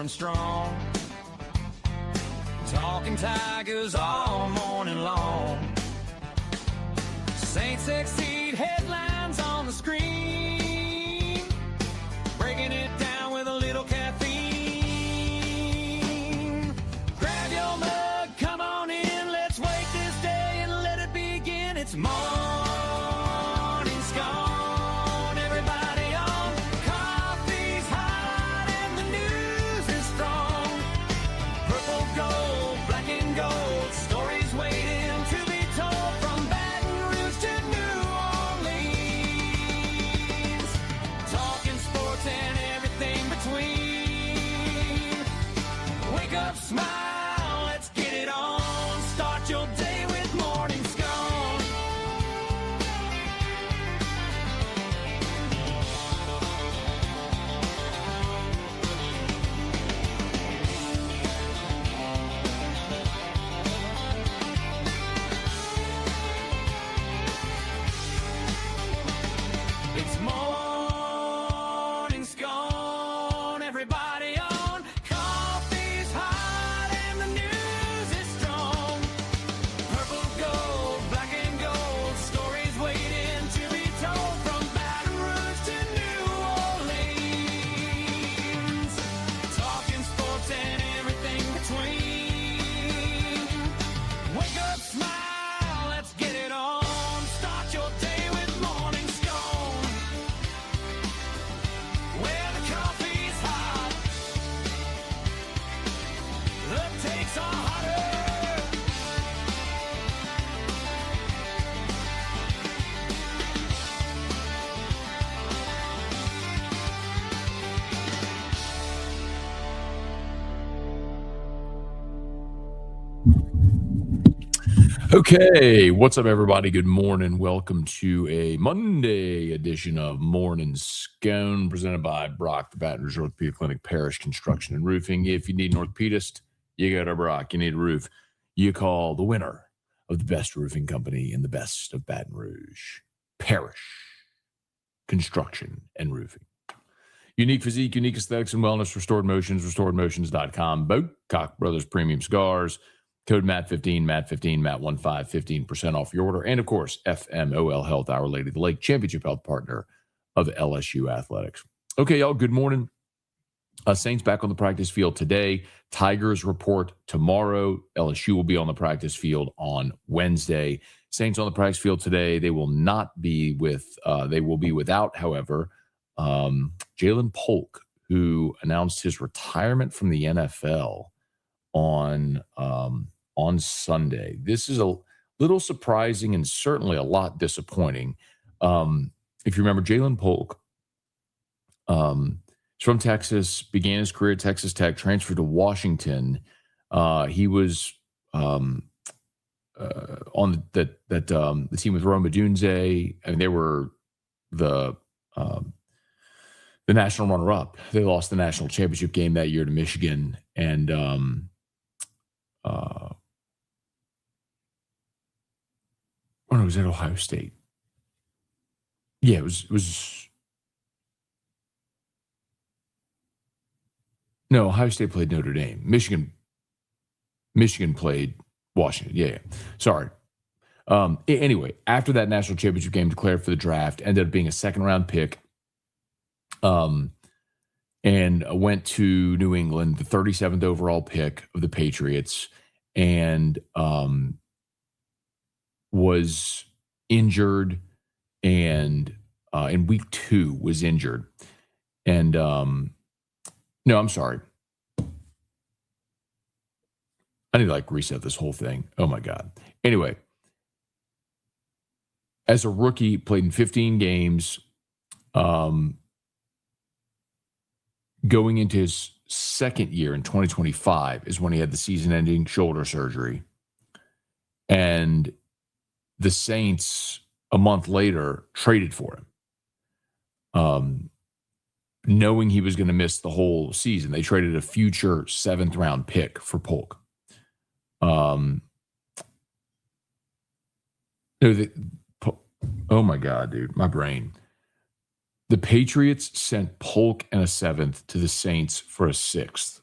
and strong. Talking Tigers all morning long. Saints exceed headlines on the screen. Breaking it down with a little caffeine. Grab your mug, come on in. Let's wake this day and let it begin. It's morning scone. Everybody on. Coffee's hot and the news is strong. Purple gold, black and gold. Stories waiting to be told from Baton Rouge to New Orleans. Talking sports and everything between. Wake up, smile, let's get it on. Start your day with morning scone. It's morning scone. Everybody on. Coffee's hot and the news is strong. Purple gold, black and gold. Stories waiting to be told from Baton Rouge to New Orleans. Talking sports and everything between. Wake up, smile, let's get it on. Start your day with morning scone. Where the coffee's hot, the takes are hotter. Okay, what's up, everybody? Good morning. Welcome to a Monday edition of Morning Scone, presented by Brock, the Baton Rouge Orthopedic Clinic, Parish Construction and Roofing. If you need an orthopedist, you go to Brock. You need a roof, you call the winner of the best roofing company in the best of Baton Rouge, Parish Construction and Roofing. Unique physique, unique aesthetics and wellness, Restored Motions, restoredmotions.com. Bocock Brothers Premium Cigars. Code MAT15, MAT15, MAT15, 15% off your order. And, of course, FMOL Health, Our Lady of the Lake, championship health partner of LSU Athletics. Okay, y'all, good morning. Saints back on the practice field today. Tigers report tomorrow. LSU will be on the practice field on Wednesday. Saints on the practice field today. They will not be they will be without, however, Jalen Polk, who announced his retirement from the NFL on Sunday. This is a little surprising and certainly a lot disappointing. If you remember, Jalen Polk is from Texas, began his career at Texas Tech, transferred to Washington. He was on the team with Rome Odunze. I mean, they were the national runner-up. They lost the national championship game that year to Michigan, and it was at Ohio State. Yeah, it was. No, Ohio State played Notre Dame. Michigan played Washington. Yeah. Sorry. Anyway, after that national championship game, declared for the draft, ended up being a second-round pick. And went to New England, the 37th overall pick of the Patriots, and was injured, and in week 2 was injured. And no, I'm sorry. I need to reset this whole thing. Oh my God. Anyway, as a rookie, played in 15 games. Going into his second year in 2025 is when he had the season-ending shoulder surgery. And the Saints, a month later, traded for him. Knowing he was going to miss the whole season. They traded a future 7th-round pick for Polk. Oh my God, dude. My brain. The Patriots sent Polk and a 7th to the Saints for a 6th.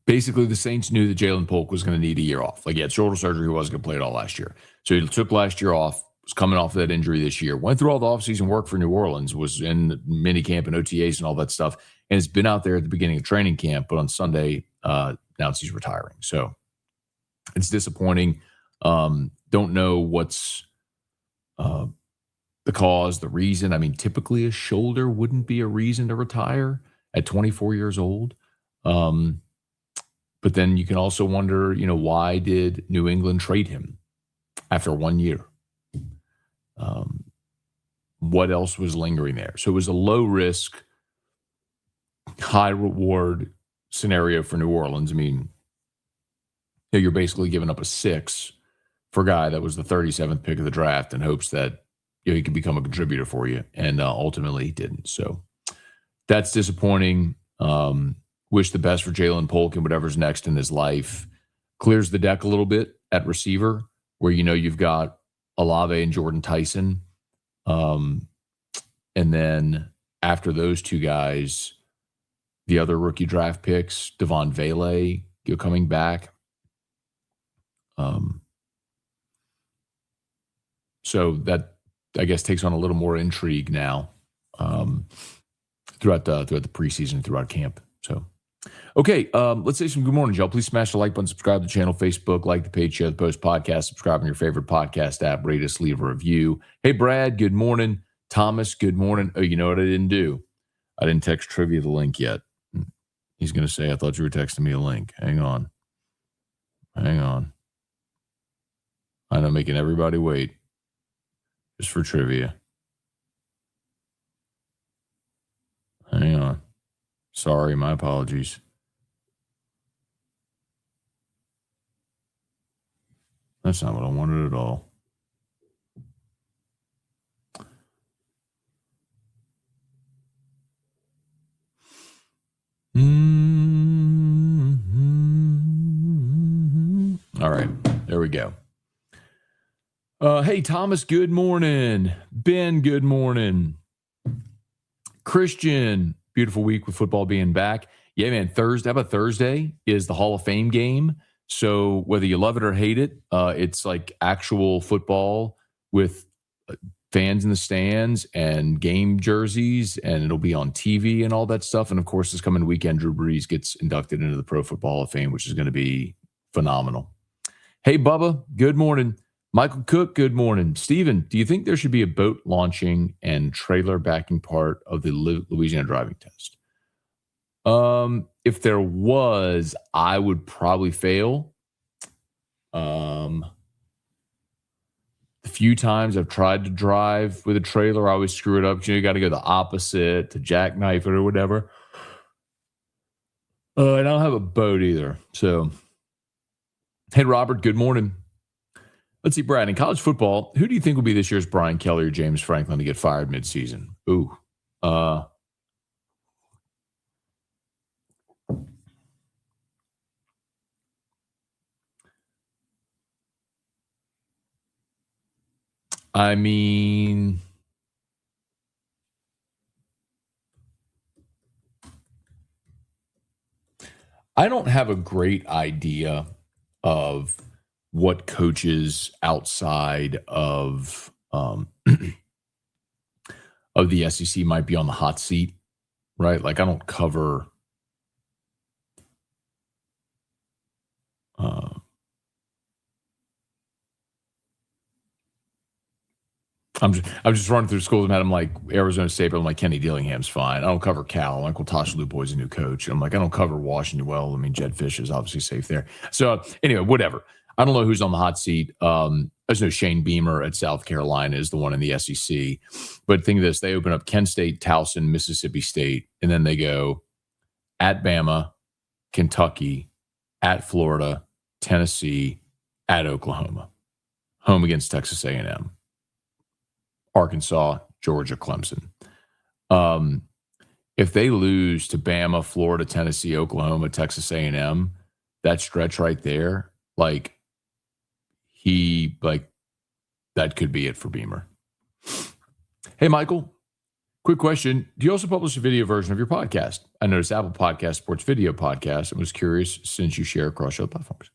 basically the Saints knew that Jalen Polk was going to need a year off. Like, he had shoulder surgery. He wasn't going to play it all last year. So he took last year off, was coming off of that injury this year, went through all the offseason work for New Orleans, was in minicamp and OTAs and all that stuff, and has been out there at the beginning of training camp, but on Sunday announced he's retiring. So it's disappointing. Don't know what's the cause, the reason. I mean, typically a shoulder wouldn't be a reason to retire at 24 years old. But then you can also wonder, why did New England trade him after 1 year? What else was lingering there? So it was a low risk, high reward scenario for New Orleans. I mean, you're basically giving up a 6 for a guy that was the 37th pick of the draft in hopes that he could become a contributor for you. And ultimately he didn't. So that's disappointing. Wish the best for Jalen Polk and whatever's next in his life. Clears the deck a little bit at receiver where you've got Olave and Jordan Tyson. And then after those two guys, the other rookie draft picks, Devon Vele, coming back. So that, I guess, takes on a little more intrigue now throughout the preseason, throughout camp. So, okay, let's say some good morning, y'all. Please smash the like button, subscribe to the channel, Facebook, like the page, share the post, podcast, subscribe on your favorite podcast app, rate us, leave a review. Hey, Brad, good morning. Thomas, good morning. Oh, you know what I didn't do? I didn't text Trivia the link yet. He's going to say, I thought you were texting me a link. Hang on. I know, making everybody wait just for trivia. Hang on. Sorry, my apologies. That's not what I wanted at all. All right, there we go. Hey, Thomas, good morning. Ben, good morning. Christian, beautiful week with football being back. Yeah, man, Thursday, how about Thursday is the Hall of Fame game. So whether you love it or hate it, it's like actual football with fans in the stands and game jerseys, and it'll be on TV and all that stuff. And of course, this coming weekend, Drew Brees gets inducted into the Pro Football Hall of Fame, which is going to be phenomenal. Hey, Bubba, good morning. Michael Cook, good morning. Steven, do you think there should be a boat launching and trailer backing part of the Louisiana driving test? If there was, I would probably fail. The few times I've tried to drive with a trailer, I always screw it up. You got to go the opposite, to jackknife it or whatever. And I don't have a boat either. So, hey, Robert, good morning. Let's see, Brad, in college football, who do you think will be this year's Brian Kelly or James Franklin to get fired midseason? Ooh. I mean, I don't have a great idea of what coaches outside of the SEC might be on the hot seat, right? Like, I don't cover I'm just running through schools. I'm like Arizona State, but I'm like Kenny Dillingham's fine. I don't cover Cal. I'm like, well, Tasha Lupoy's a new coach. I'm like, I don't cover Washington. Well, I mean, Jed Fish is obviously safe there. So anyway, whatever. I don't know who's on the hot seat. I just know Shane Beamer at South Carolina is the one in the SEC. But think of this: they open up Kent State, Towson, Mississippi State, and then they go at Bama, Kentucky, at Florida, Tennessee, at Oklahoma, home against Texas A&M. Arkansas, Georgia, Clemson. If they lose to Bama, Florida, Tennessee, Oklahoma, Texas A&M, that stretch right there, that could be it for Beamer. Hey, Michael, Quick question. Do you also publish a video version of your podcast? I noticed Apple Podcast supports video podcasts and was curious since you share across other platforms.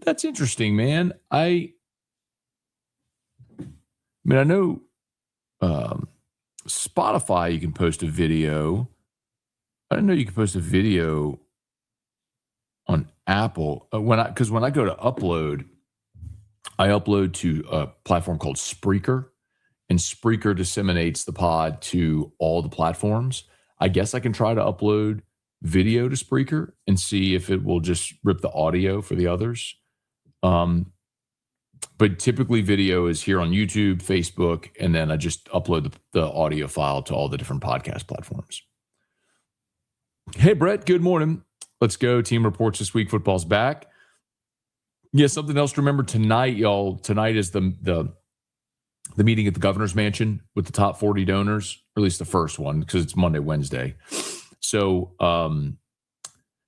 That's interesting, man. I know Spotify, you can post a video. I didn't know you could post a video on Apple. Because when I go to upload, I upload to a platform called Spreaker, and Spreaker disseminates the pod to all the platforms. I guess I can try to upload video to Spreaker and see if it will just rip the audio for the others. But typically video is here on YouTube, Facebook, and then I just upload the audio file to all the different podcast platforms. Hey, Brett, good morning. Let's go. Team reports this week. Football's back. Yeah, something else to remember tonight, y'all. Tonight is the meeting at the governor's mansion with the top 40 donors, or at least the first one, because it's Monday, Wednesday. So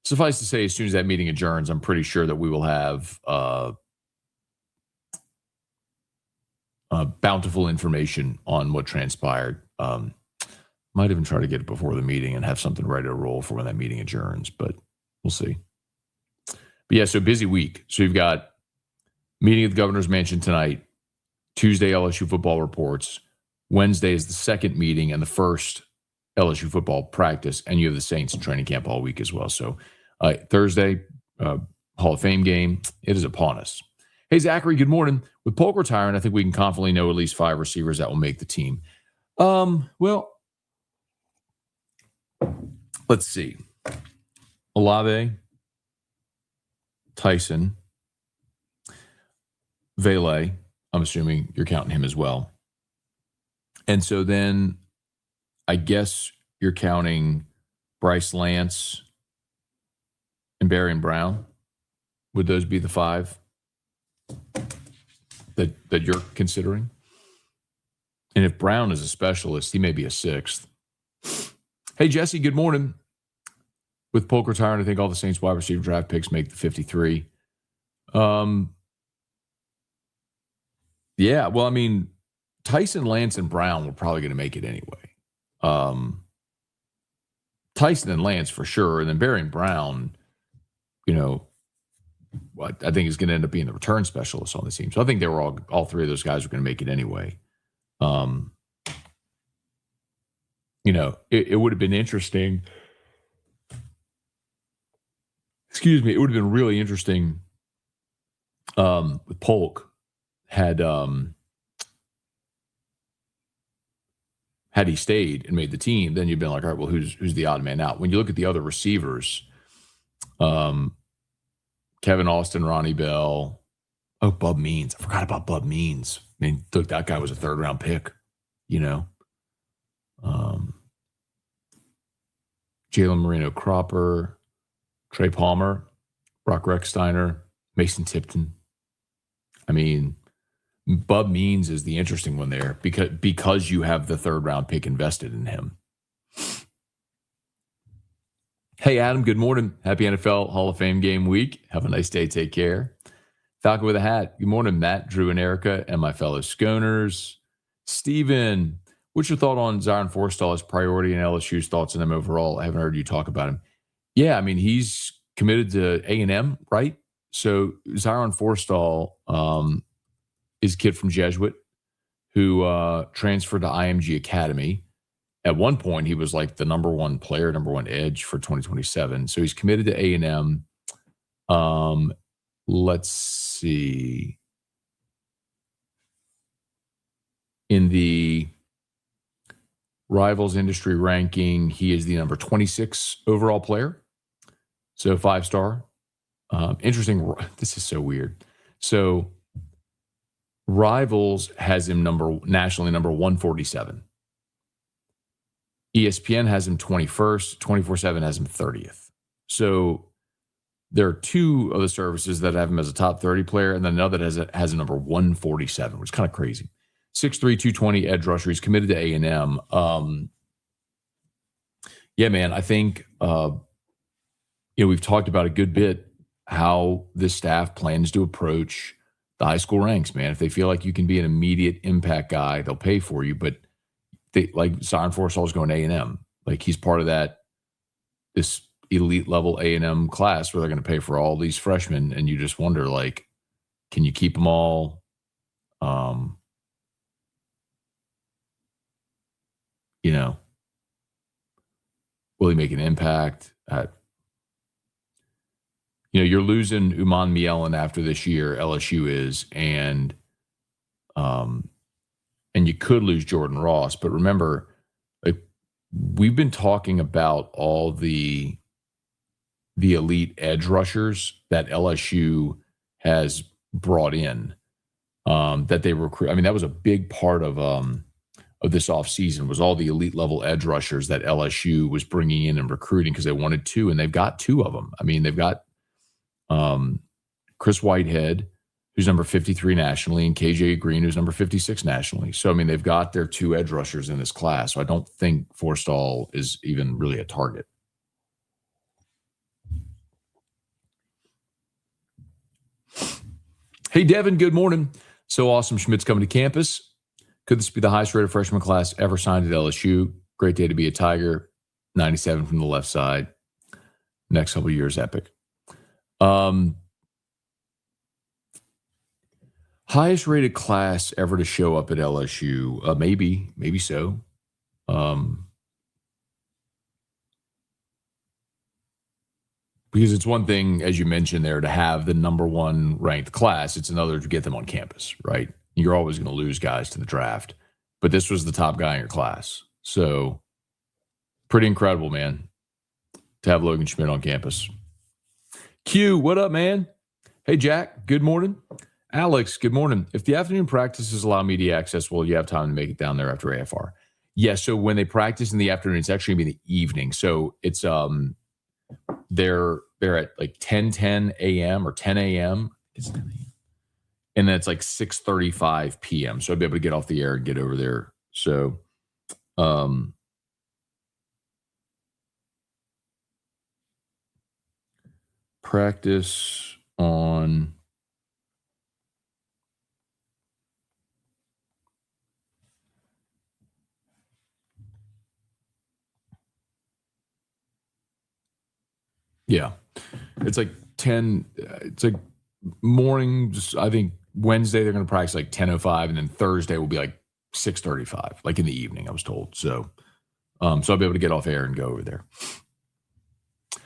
suffice to say, as soon as that meeting adjourns, I'm pretty sure that we will have bountiful information on what transpired. Might even try to get it before the meeting and have something ready to roll for when that meeting adjourns, but we'll see. But yeah, so busy week. So you've got meeting at the governor's mansion tonight. Tuesday, LSU football reports. Wednesday is the second meeting and the first LSU football practice, and you have the Saints in training camp all week as well. So Thursday, Hall of Fame game, it is upon us. Hey, Zachary, good morning. With Polk retiring, I think we can confidently know at least 5 receivers that will make the team. Well, let's see. Olave, Tyson, Vele, I'm assuming you're counting him as well. And so then I guess you're counting Bryce Lance and Barry and Brown. Would those be the 5 that you're considering? And if Brown is a specialist, he may be a 6th. Hey, Jesse, good morning. With Polk retiring, I think all the Saints wide receiver draft picks make the 53. Yeah, well, I mean, Tyson, Lance, and Brown were probably going to make it anyway. Tyson and Lance for sure, and then Barry and Brown, I think is going to end up being the return specialist on the team. So I think they were all 3 of those guys were going to make it anyway. It would have been interesting. Excuse me. It would have been really interesting with Polk had he stayed and made the team. Then you'd been like, all right, well, who's the odd man out? When you look at the other receivers, Kevin Austin, Ronnie Bell. Oh, Bub Means. I forgot about Bub Means. I mean, look, that guy was a 3rd-round pick, Jalen Marino Cropper, Trey Palmer, Brock Rechsteiner, Mason Tipton. I mean, Bub Means is the interesting one there because you have the 3rd-round pick invested in him. Hey, Adam, good morning. Happy NFL Hall of Fame game week. Have a nice day. Take care. Falcon with a hat. Good morning, Matt, Drew, and Erica, and my fellow Sconers. Steven, what's your thought on Zyron Forstall as priority and LSU's thoughts on him overall? I haven't heard you talk about him. Yeah, I mean, he's committed to A&M, right? So Zyron Forstall is a kid from Jesuit who transferred to IMG Academy. At one point, he was like the number 1 player, number 1 edge for 2027. So he's committed to A&M. Let's see. In the Rivals industry ranking, he is the number 26 overall player. So 5-star. Interesting. This is so weird. So Rivals has him nationally number 147. ESPN has him 21st. 24/7 has him 30th. So there are 2 of the services that have him as a top 30 player, and then another that has a number 147, which is kind of crazy. 6'3", 220 edge rusher. He's committed to A&M. Yeah, man, I think we've talked about a good bit how this staff plans to approach the high school ranks, man. If they feel like you can be an immediate impact guy, they'll pay for you. But like Zyron Forstall is going to A&M. Like he's part of this elite level A&M class where they're going to pay for all these freshmen, and you just wonder, like, can you keep them all? Will he make an impact? You're losing Uman Mielen after this year. LSU is, and you could lose Jordan Ross. But remember, like we've been talking about all the elite edge rushers that LSU has brought in, that they recruit. I mean, that was a big part of this offseason was all the elite level edge rushers that LSU was bringing in and recruiting because they wanted two, and they've got two of them. I mean, they've got Chris Whitehead, who's number 53 nationally, and KJ Green, who's number 56 nationally. So, I mean, they've got their two edge rushers in this class. So I don't think Forstall is even really a target. Hey, Devin, good morning. So awesome Schmidt's coming to campus. Could this be the highest rated freshman class ever signed at LSU? Great day to be a Tiger. 97 from the left side. Next couple of years, epic. Highest rated class ever to show up at LSU? Maybe so. Because it's one thing, as you mentioned there, to have the number one ranked class. It's another to get them on campus, right? You're always going to lose guys to the draft. But this was the top guy in your class. So pretty incredible, man, to have Logan Schmidt on campus. Q, what up, man? Hey, Jack, good morning. Alex, good morning. If the afternoon practices allow media access, will you have time to make it down there after AFR? Yes, so when they practice in the afternoon, it's actually going to be the evening. So it's they're at like 10 a.m. or 10 a.m. And then it's like 6:35 p.m. So I'll be able to get off the air and get over there. So practice on it's like 10. It's like mornings. I think Wednesday they're going to practice like 10:05, and then Thursday will be like 6:35, like in the evening, I was told. So I'll be able to get off air and go over there.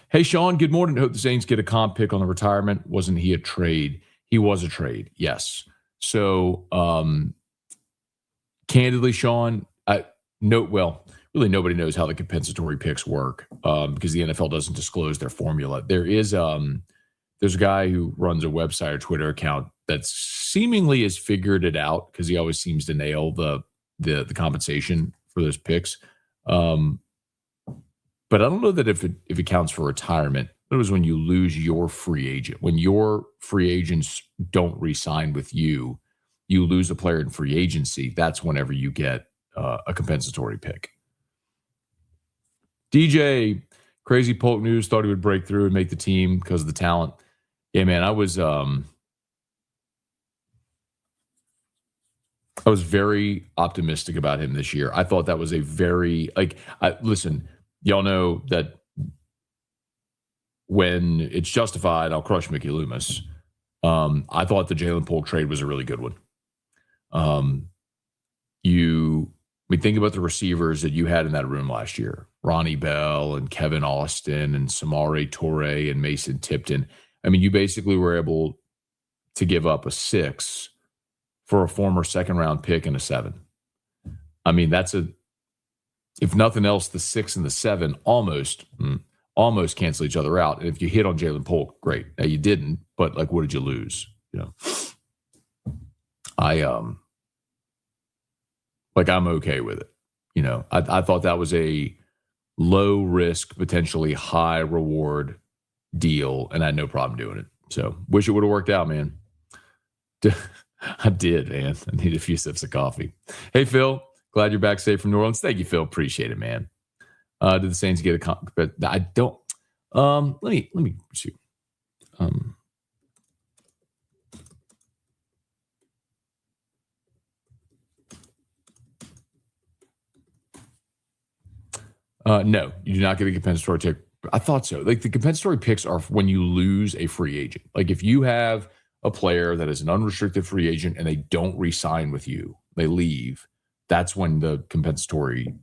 Hey, Sean, good morning. Hope the Saints get a comp pick on the retirement. Wasn't he a trade? He was a trade, yes. So candidly, Sean, really nobody knows how the compensatory picks work because the NFL doesn't disclose their formula. There's a guy who runs a website or Twitter account that seemingly has figured it out because he always seems to nail the compensation for those picks. But I don't know that if it counts for retirement. It was when you lose your free agent. When your free agents don't re-sign with you, you lose a player in free agency. That's whenever you get a compensatory pick. DJ, crazy Polk news, thought he would break through and make the team because of the talent. Yeah, man, I was very optimistic about him this year. I thought that was a very, listen, y'all know that when it's justified, I'll crush Mickey Loomis. I thought the Jalen Polk trade was a really good one. Think about the receivers that you had in that room last year. Ronnie Bell and Kevin Austin and Samari Toure and Mason Tipton. I mean, you basically were able to give up a 6 for a former second-round pick and a 7. I mean, if nothing else, the 6 and the 7 almost cancel each other out. And if you hit on Jalen Polk, great. Now, you didn't, but, what did you lose? I'm okay with it. I thought that was a low risk, potentially high reward deal, and I had no problem doing it. So wish it would have worked out, man. I did, man. I need a few sips of coffee. Hey, Phil, glad you're back safe from New Orleans. Thank you, Phil. Appreciate it, man. Did the Saints get a but I don't. Let me see. No, you do not get a compensatory pick. I thought so. Like the compensatory picks are when you lose a free agent. Like if you have a player that is an unrestricted free agent and they don't re-sign with you, they leave. That's when the compensatory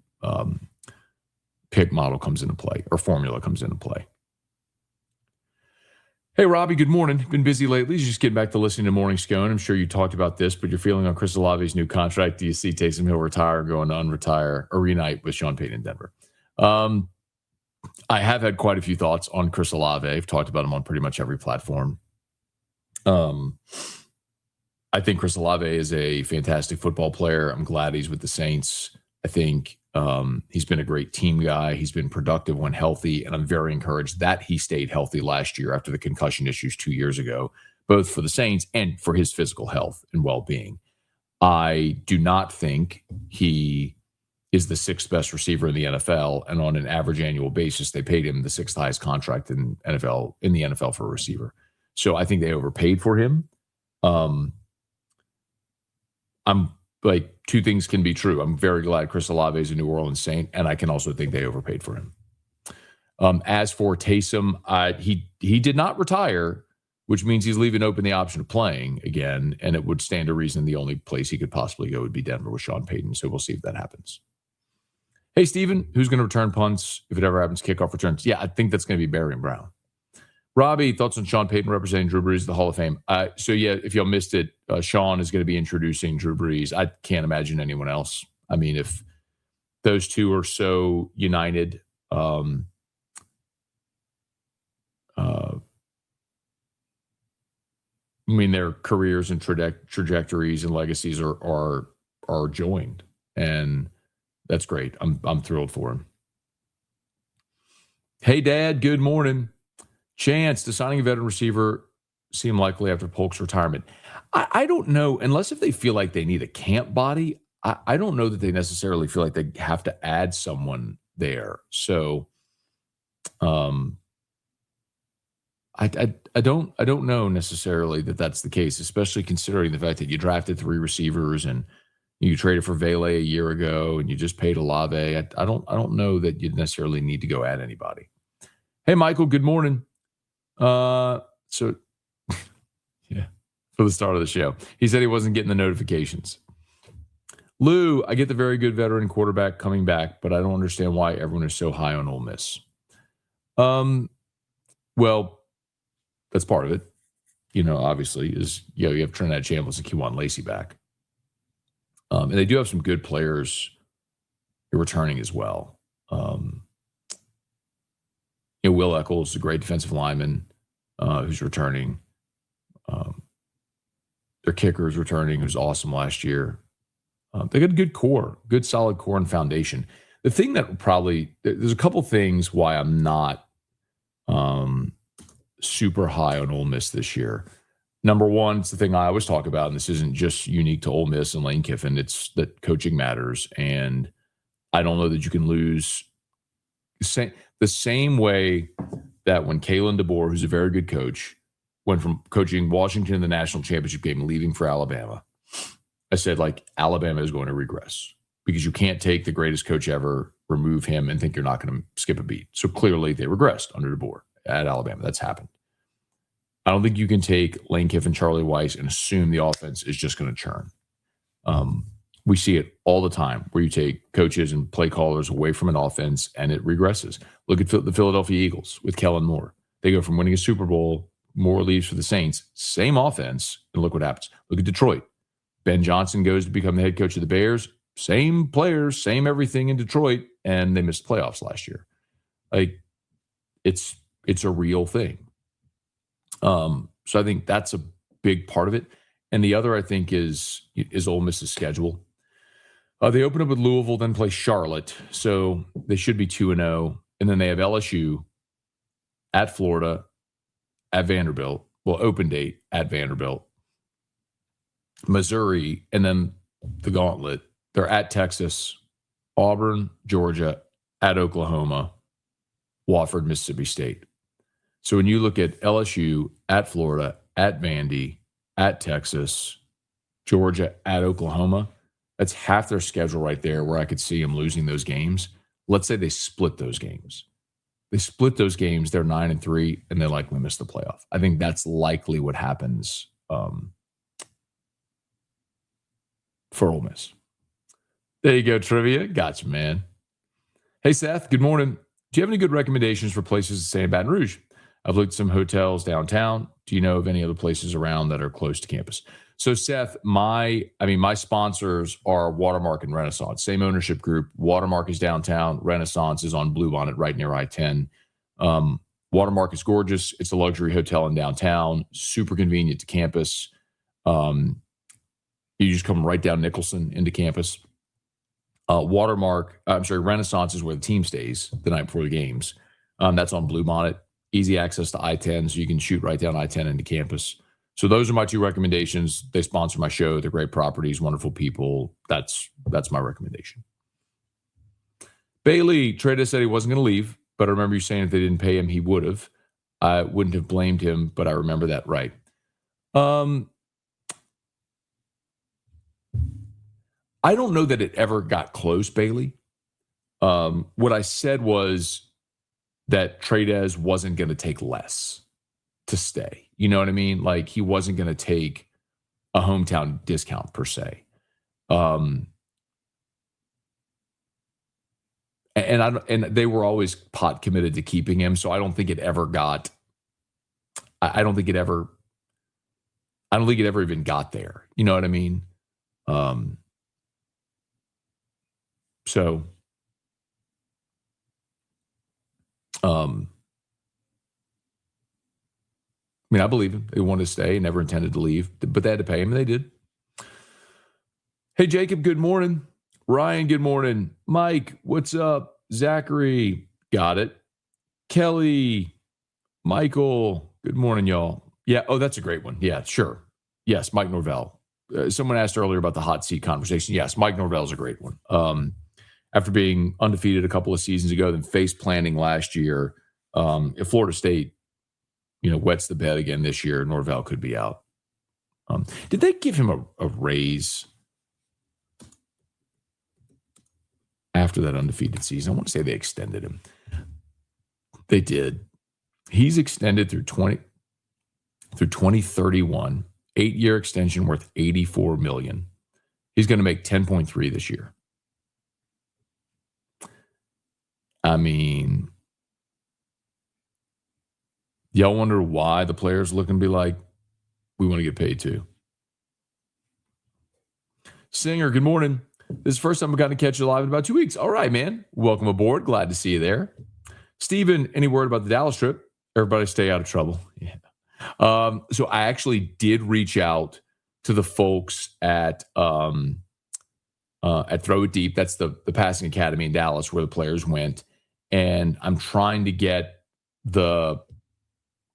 pick model comes into play or formula comes into play. Hey, Robbie, good morning. Been busy lately. Just getting back to listening to Morning Scone. I'm sure you talked about this, but your feeling on Chris Olave's new contract. Do you see Taysom Hill retire, going to unretire, or reunite with Sean Payton in Denver? I have had quite a few thoughts on Chris Olave. I've talked about him on pretty much every platform. I think Chris Olave is a fantastic football player. I'm glad he's with the Saints. I think he's been a great team guy. He's been productive when healthy, and I'm very encouraged that he stayed healthy last year after the concussion issues 2 years ago, both for the Saints and for his physical health and well-being. I do not think he is the sixth best receiver in the NFL, and on an average annual basis, they paid him the sixth highest contract in the NFL for a receiver. So I think they overpaid for him. I'm like, two things can be true. I'm very glad Chris Olave is a New Orleans Saint, and I can also think they overpaid for him. As for Taysom, he did not retire, which means he's leaving open the option of playing again, and it would stand to reason the only place he could possibly go would be Denver with Sean Payton. So we'll see if that happens. Hey, Steven, who's going to return punts if it ever happens? Kickoff returns. Yeah, I think that's going to be Barry and Brown. Robbie, thoughts on Sean Payton representing Drew Brees at the Hall of Fame? So, yeah, if y'all missed it, Sean is going to be introducing Drew Brees. I can't imagine anyone else. I mean, if those two are so united, I mean, their careers and trajectories and legacies are joined, and that's great. I'm thrilled for him. Hey, Dad, good morning. Chance, does signing a veteran receiver seem likely after Polk's retirement? I don't know, unless if they feel like they need a camp body. I don't know that they necessarily feel like they have to add someone there. So I don't know necessarily that that's the case, especially considering the fact that you drafted 3 receivers and you traded for Vele a year ago and you just paid Olave. I don't know that you necessarily need to go add anybody. Hey, Michael, good morning. So yeah, for the start of the show, he said he wasn't getting the notifications. Lou, I get the very good veteran quarterback coming back, but I don't understand why everyone is so high on Ole Miss. Well, that's part of it. You know, obviously, is you have Trinidad Chambliss and Kewan Lacey back. And they do have some good players returning as well. Will Eccles is a great defensive lineman who's returning. Their kicker is returning, who's awesome last year. They got a good core, good solid core and foundation. The thing that there's a couple things why I'm not super high on Ole Miss this year. Number one, it's the thing I always talk about, and this isn't just unique to Ole Miss and Lane Kiffin. It's that coaching matters, and I don't know that you can lose the same way that when Kalen DeBoer, who's a very good coach, went from coaching Washington in the national championship game, leaving for Alabama. I said, like, Alabama is going to regress because you can't take the greatest coach ever, remove him, and think you're not going to skip a beat. So clearly they regressed under DeBoer at Alabama. That's happened. I don't think you can take Lane Kiffin, Charlie Weiss, and assume the offense is just going to churn. We see it all the time where you take coaches and play callers away from an offense and it regresses. Look at the Philadelphia Eagles with Kellen Moore. They go from winning a Super Bowl, Moore leaves for the Saints, same offense, and look what happens. Look at Detroit. Ben Johnson goes to become the head coach of the Bears. Same players, same everything in Detroit, and they missed playoffs last year. Like, it's a real thing. So I think that's a big part of it. And the other, I think, is Ole Miss's schedule. They open up with Louisville, then play Charlotte. So they should be 2-0. And then they have LSU at Florida, at Vanderbilt. Well, open date at Vanderbilt. Missouri, and then the gauntlet. They're at Texas, Auburn, Georgia, at Oklahoma, Wofford, Mississippi State. So when you look at LSU, at Florida, at Vandy, at Texas, Georgia, at Oklahoma, that's half their schedule right there where I could see them losing those games. let's say they split those games. They split those games, they're 9-3, and they likely miss the playoff. I think that's likely what happens for Ole Miss. There you go, trivia. Gotcha, man. Hey, Seth, good morning. Do you have any good recommendations for places to stay in Baton Rouge? I've looked at some hotels downtown. Do you know of any other places around that are close to campus? So, Seth, my sponsors are Watermark and Renaissance. Same ownership group. Watermark is downtown. Renaissance is on Bluebonnet, right near I-10. Watermark is gorgeous. It's a luxury hotel in downtown. Super convenient to campus. You just come right down Nicholson into campus. Renaissance is where the team stays the night before the games. That's on Bluebonnet. Easy access to I-10, so you can shoot right down I-10 into campus. So those are my two recommendations. They sponsor my show. They're great properties, wonderful people. That's my recommendation. Bailey, Trada said he wasn't going to leave, but I remember you saying if they didn't pay him, he would have. I wouldn't have blamed him, but I remember that right. I don't know that it ever got close, Bailey. What I said was that Trades wasn't going to take less to stay. You know what I mean? Like, he wasn't going to take a hometown discount per se. And they were always pot committed to keeping him. So I don't think it ever got, I don't think it ever even got there. You know what I mean? I believe him. They wanted to stay, never intended to leave, but they had to pay him, and they did. Hey, Jacob, good morning. Ryan, good morning. Mike, what's up? Zachary, got it. Kelly, Michael, good morning, y'all. Yeah, that's a great one. Yeah, sure. Yes, Mike Norvell. Someone asked earlier about the hot seat conversation. Yes, Mike Norvell is a great one. After being undefeated a couple of seasons ago, then face planting last year, if Florida State, wets the bed again this year, Norvell could be out. Did they give him a raise after that undefeated season? I want to say they extended him. They did. He's extended through 2031, 8-year extension worth $84 million. He's going to make 10.3 this year. I mean, y'all wonder why the players look and be like, we want to get paid too. Singer, good morning. This is the first time I've gotten to catch you live in about 2 weeks. All right, man. Welcome aboard. Glad to see you there. Steven, any word about the Dallas trip? Everybody stay out of trouble. Yeah. So I actually did reach out to the folks at Throw It Deep. That's the passing academy in Dallas where the players went. And I'm trying to get the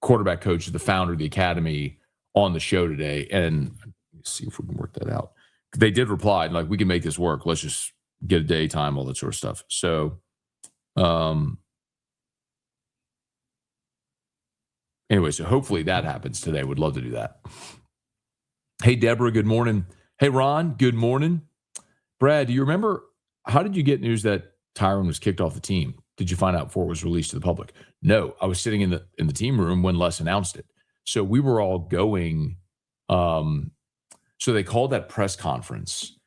quarterback coach, the founder of the academy, on the show today. And let's see if we can work that out. They did reply, like, we can make this work. Let's just get a day, time, all that sort of stuff. So, anyway, so hopefully that happens today. Would love to do that. Hey, Deborah, good morning. Hey, Ron, good morning. Brad, do you remember, how did you get news that Tyron was kicked off the team? Did you find out before it was released to the public? No, I was sitting in the team room when Les announced it. So we were all going. So they called that press conference,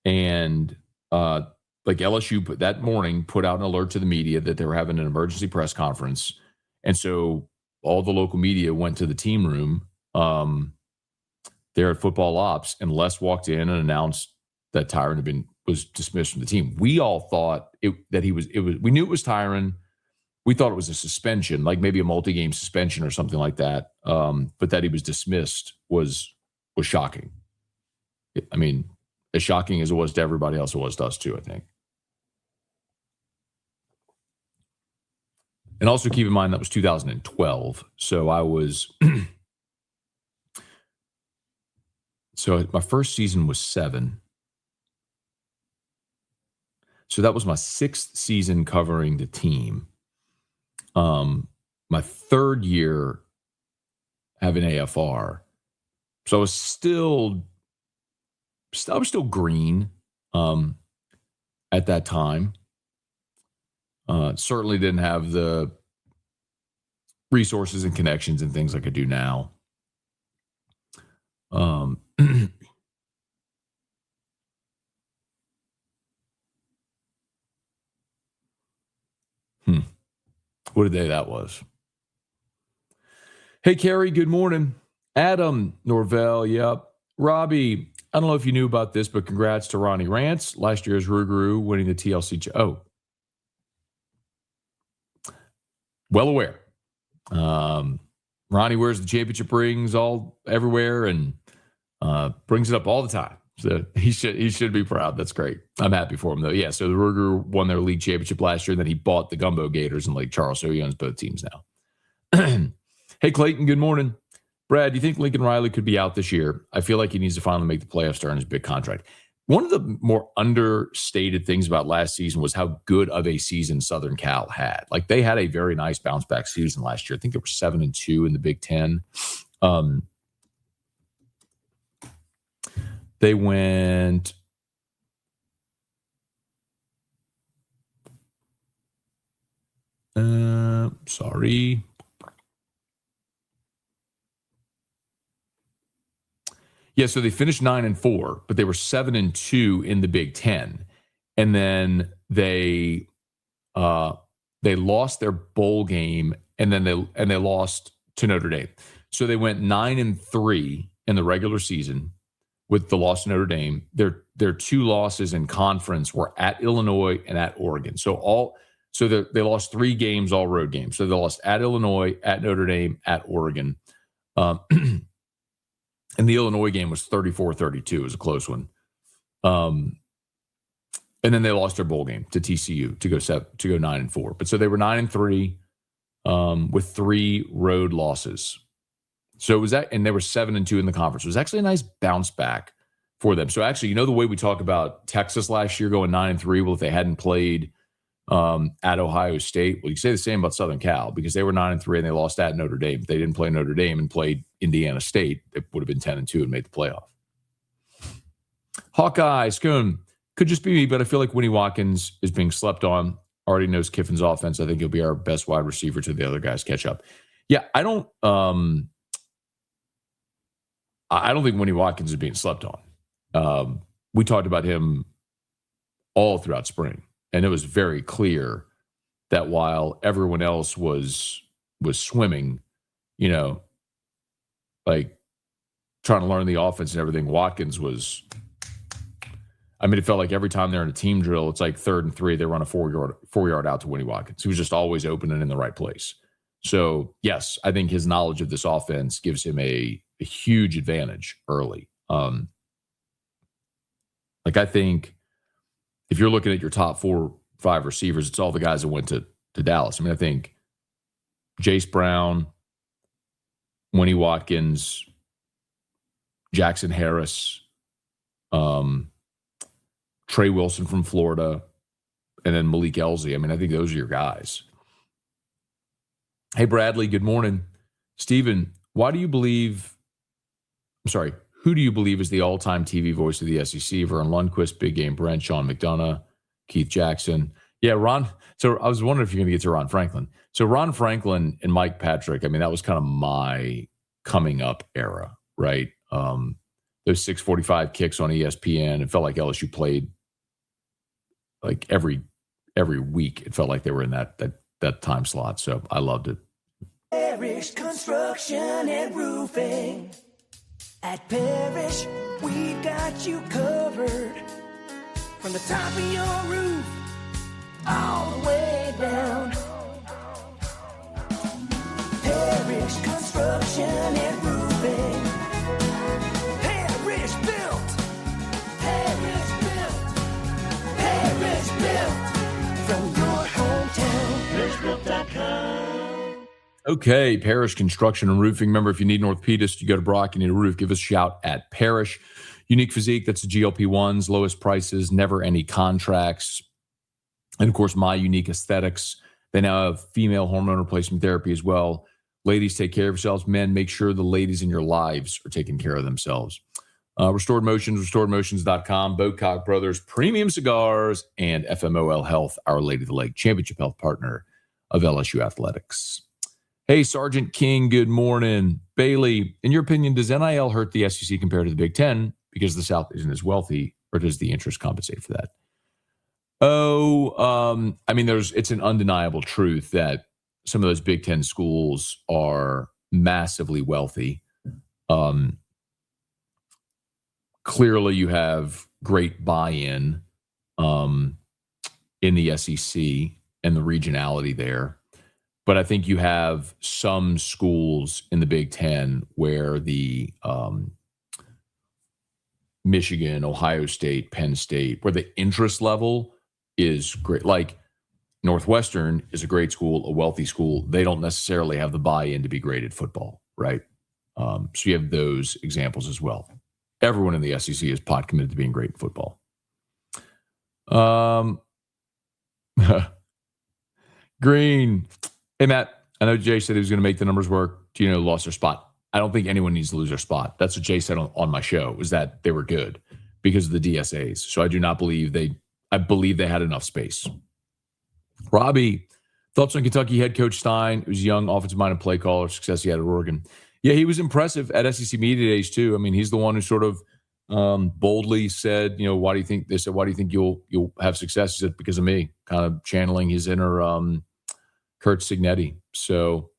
and LSU that morning put out an alert to the media that they were having an emergency press conference, and so all the local media went to the team room there at Football Ops, and Les walked in and announced that Tyron was dismissed from the team. We all thought we knew it was Tyron. We thought it was a suspension, like maybe a multi-game suspension or something like that. But that he was dismissed was shocking. I mean, as shocking as it was to everybody else, it was to us too, I think. And also keep in mind that was 2012. So I was so my first season was 7. So that was my 6th season covering the team. My 3rd year having AFR. So I was still green at that time. Certainly didn't have the resources and connections and things like I do now. What a day that was. Hey, Carrie, good morning. Adam Norvell, yep. Robbie, I don't know if you knew about this, but congrats to Ronnie Rance. Last year's Rougarou winning the TLC. Well aware. Ronnie wears the championship rings all everywhere and brings it up all the time. So he should be proud. That's great. I'm happy for him, though. Yeah, so the Rougarou won their league championship last year, and then he bought the Gumbo Gators in Lake Charles, so he owns both teams now. Hey, Clayton, good morning. Brad, do you think Lincoln Riley could be out this year? I feel like he needs to finally make the playoffs to earn his big contract. One of the more understated things about last season was how good of a season Southern Cal had. Like, they had a very nice bounce-back season last year. I think they were 7-2 in the Big Ten. They went sorry. Yeah, so they finished 9-4, but they were 7-2 in the Big Ten. And then they lost their bowl game, and then they lost to Notre Dame. So they went 9-3 in the regular season with the loss to Notre Dame. Their two losses in conference were at Illinois and at Oregon. So they lost 3 games, all road games. So they lost at Illinois, at Notre Dame, at Oregon. And the Illinois game was 34-32. It was a close one. And then they lost their bowl game to TCU to go 9-4. But so they were 9-3 with 3 road losses. So it was that, and they were 7-2 in the conference. It was actually a nice bounce back for them. So actually, the way we talk about Texas last year going 9-3, well, if they hadn't played at Ohio State, well, you say the same about Southern Cal because they were 9-3 and they lost at Notre Dame. If they didn't play Notre Dame and played Indiana State, it would have been 10-2 and made the playoff. Hawkeye, Schoon, could just be me, but I feel like Winnie Watkins is being slept on. Already knows Kiffin's offense. I think he'll be our best wide receiver till the other guys catch up. Yeah, I don't think Winnie Watkins is being slept on. We talked about him all throughout spring, and it was very clear that while everyone else was swimming, like trying to learn the offense and everything, Watkins was. I mean, it felt like every time they're in a team drill, it's like 3rd and 3, they run a 4-yard out to Winnie Watkins. He was just always open and in the right place. So, yes, I think his knowledge of this offense gives him a huge advantage early. I think if you're looking at your top 4-5 receivers, it's all the guys that went to Dallas. I mean, I think Jace Brown, Winnie Watkins, Jackson Harris, Trey Wilson from Florida, and then Malik Elzy. I mean, I think those are your guys. Hey, Bradley, good morning. Steven, who do you believe is the all-time TV voice of the SEC? Vern Lundquist, Big Game Brent, Sean McDonough, Keith Jackson. Yeah, Ron. So I was wondering if you're going to get to Ron Franklin. So Ron Franklin and Mike Patrick, I mean, that was kind of my coming up era, right? Those 6:45 kicks on ESPN. It felt like LSU played like every week. It felt like they were in that time slot. So I loved it. Parish Construction and Roofing. At Parish, we've got you covered. From the top of your roof, all the way down. Parish Construction and Roofing. Parish built. Parish built. Parish built. From your hometown, parishbuilt.com. Okay, Parish Construction and Roofing. Remember, if you need an orthopedist, you go to Brock, you need a roof, give us a shout at Parish. Unique physique, that's the GLP-1s, lowest prices, never any contracts. And, of course, My Unique Aesthetics. They now have female hormone replacement therapy as well. Ladies, take care of yourselves. Men, make sure the ladies in your lives are taking care of themselves. Restored Motions, restoredmotions.com, Bocock Brothers, Premium Cigars, and FMOL Health, Our Lady of the Lake, championship health partner of LSU Athletics. Hey, Sergeant King, good morning. Bailey, in your opinion, does NIL hurt the SEC compared to the Big Ten because the South isn't as wealthy, or does the interest compensate for that? It's an undeniable truth that some of those Big Ten schools are massively wealthy. Clearly, you have great buy-in in the SEC and the regionality there. But I think you have some schools in the Big Ten where the Michigan, Ohio State, Penn State, where the interest level is great. Like Northwestern is a great school, a wealthy school. They don't necessarily have the buy-in to be great at football, right? So you have those examples as well. Everyone in the SEC is pot committed to being great in football. Green. Hey, Matt, I know Jay said he was going to make the numbers work. Do you know who lost their spot? I don't think anyone needs to lose their spot. That's what Jay said on my show, was that they were good because of the DSAs. So I do not believe I believe they had enough space. Robbie, thoughts on Kentucky head coach Stein, who's a young offensive-minded play caller, success he had at Oregon. Yeah, he was impressive at SEC Media Days too. I mean, he's the one who sort of boldly said, why do you think you'll have success? He said, because of me, kind of channeling his inner Kurt Signetti. So,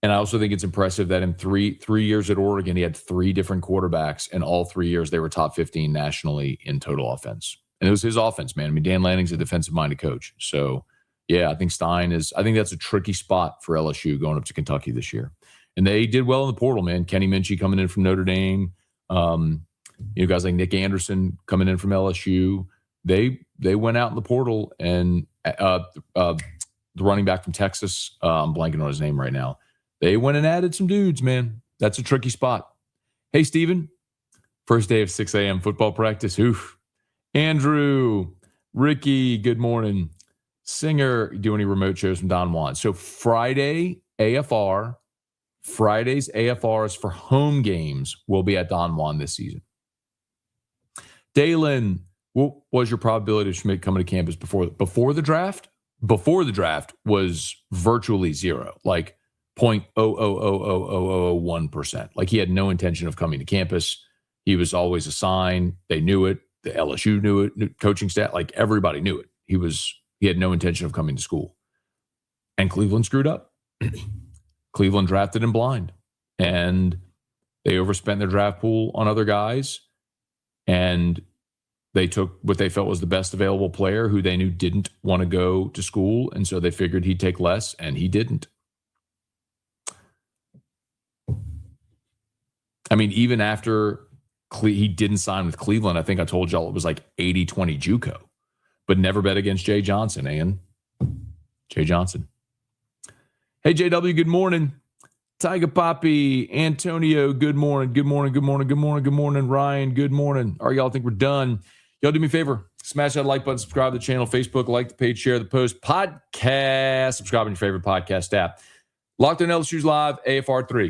and I also think it's impressive that in three years at Oregon, he had 3 different quarterbacks, and all 3 years they were top 15 nationally in total offense. And it was his offense, man. I mean, Dan Lanning's a defensive-minded coach. So, yeah, I think that's a tricky spot for LSU going up to Kentucky this year. And they did well in the portal, man. Kenny Minchie coming in from Notre Dame. Guys like Nick Anderson coming in from LSU. They went out in the portal, and the running back from Texas, I'm blanking on his name right now. They went and added some dudes, man. That's a tricky spot. Hey, Steven. First day of 6 a.m. football practice. Oof. Andrew, Ricky, good morning. Singer, do any remote shows from Don Juan? So Fridays AFRs for home games will be at Don Juan this season. Dalen, what was your probability of Schmidt coming to campus before the draft? Before the draft was virtually zero, like 0.0000001%. Like he had no intention of coming to campus. He was always assigned. They knew it. The LSU knew it. Coaching staff, like everybody knew it. He had no intention of coming to school. And Cleveland screwed up. Cleveland drafted him blind, and they overspent their draft pool on other guys, and they took what they felt was the best available player who they knew didn't want to go to school, and so they figured he'd take less, and he didn't. I mean, even after he didn't sign with Cleveland, I think I told y'all it was like 80-20 JUCO, but never bet against Jay Johnson, Ian. Jay Johnson. Hey, JW, good morning. Tiger Poppy, Antonio, good morning. Good morning, good morning, good morning, good morning. Ryan, good morning. All right, y'all think we're done. Y'all do me a favor. Smash that like button, subscribe to the channel, Facebook, like the page, share the post, podcast, subscribe on your favorite podcast app. Locked on LSU's Live, AFR3.